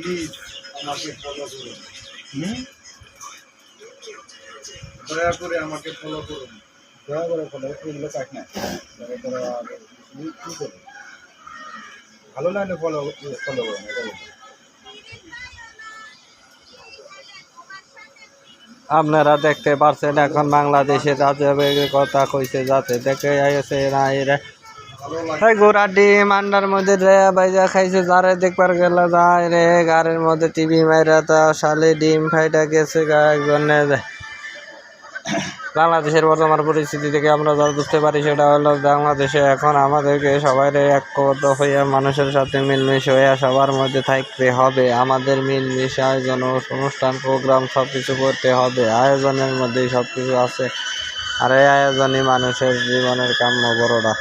Please আমাকে follow করুন। দয়া করে আমাকে ফলো করুন। দয়া করে ফলো এগুলো কাট না, কি করুন ভালো লাগলে ফলো ফলো করুন। এটা বলুন। আপনারা দেখতে পাচ্ছেন এখন বাংলাদেশের রাজ্যের কথা কইছে যাতে দেখে আইছে না এরা গোড়া ডিম আন্ডার মধ্যে বাইজা খাইছে যারে দেখবার গেল যায় রে গাড়ির মধ্যে টিভি মাইরা তা শালে ডিম ফাইটা গেছে একজনে। বাংলাদেশের বর্তমান পরিস্থিতি থেকে আমরা যা বুঝতে পারি সেটা হলো বাংলাদেশে এখন আমাদেরকে সবাই ঐক্যবদ্ধ হইয়া মানুষের সাথে মিলমিশে হইয়া সবার মধ্যে থাকতে হবে। আমাদের মিলমিশে আয়োজন অনুষ্ঠান প্রোগ্রাম সব কিছু করতে হবে। আয়োজনের মধ্যেই সব কিছু আছে, আর এই আয়োজনই মানুষের জীবনের কাম্য বড়টা।